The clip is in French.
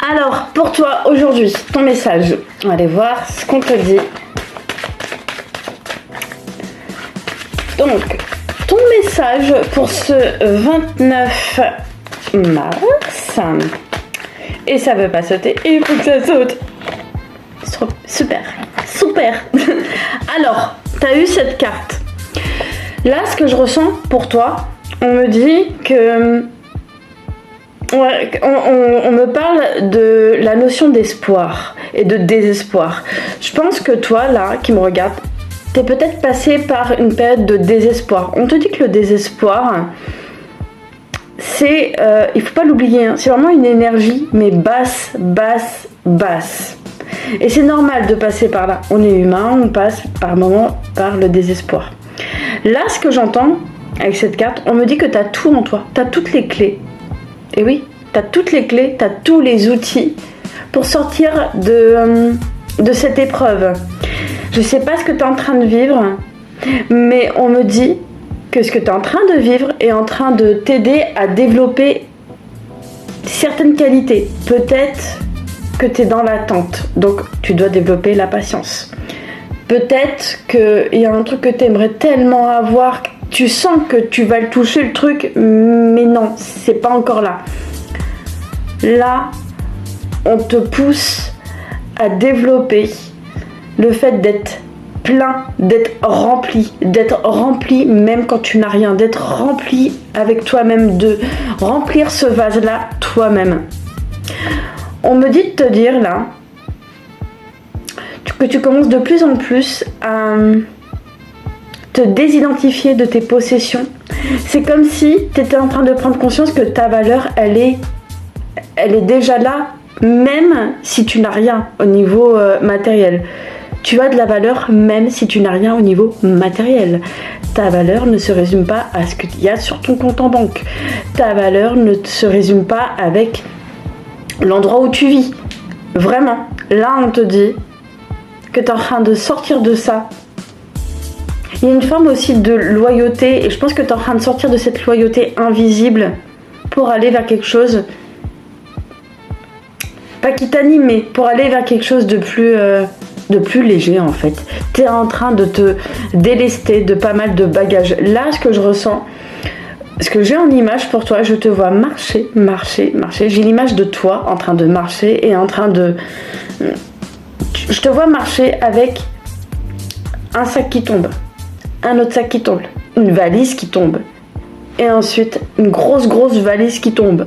Alors, pour toi, aujourd'hui, ton message. On va aller voir ce qu'on te dit. Donc, ton message pour ce 29 mars. Et ça veut pas sauter, il faut que ça saute. Super, super. Alors, t'as eu cette carte. Là, ce que je ressens pour toi, on me dit que... Ouais, on me parle de la notion d'espoir et de désespoir. Je pense que toi, là, qui me regarde, t'es peut-être passé par une période de désespoir. On te dit que le désespoir, c'est... il faut pas l'oublier, hein, c'est vraiment une énergie, mais basse, basse, basse. Et c'est normal de passer par là. On est humain, on passe par moments par le désespoir. Là, ce que j'entends avec cette carte, on me dit que tu as tout en toi, tu as toutes les clés. Et oui, tu as toutes les clés, tu as tous les outils pour sortir de cette épreuve. Je sais pas ce que tu es en train de vivre, mais on me dit que ce que tu es en train de vivre est en train de t'aider à développer certaines qualités. Peut-être que tu es dans l'attente, donc tu dois développer la patience. Peut-être qu'il y a un truc que tu aimerais tellement avoir, tu sens que tu vas le toucher le truc, mais non, c'est pas encore là. Là, on te pousse à développer le fait d'être plein, d'être rempli même quand tu n'as rien, d'être rempli avec toi-même, de remplir ce vase-là toi-même. On me dit de te dire là que tu commences de plus en plus à te désidentifier de tes possessions. C'est comme si tu étais en train de prendre conscience que ta valeur, elle est déjà là, même si tu n'as rien au niveau matériel. Tu as de la valeur même si tu n'as rien au niveau matériel. Ta valeur ne se résume pas à ce qu'il y a sur ton compte en banque. Ta valeur ne se résume pas avec l'endroit où tu vis. Vraiment, là on te dit que tu es en train de sortir de ça. Il y a une forme aussi de loyauté et je pense que tu es en train de sortir de cette loyauté invisible pour aller vers quelque chose, pas qui t'anime, mais pour aller vers quelque chose de plus léger en fait. Tu es en train de te délester de pas mal de bagages. Là, ce que je ressens, ce que j'ai en image pour toi, je te vois marcher. J'ai l'image de toi en train de marcher et en train de... Je te vois marcher avec un sac qui tombe, un autre sac qui tombe, une valise qui tombe, et ensuite une grosse valise qui tombe,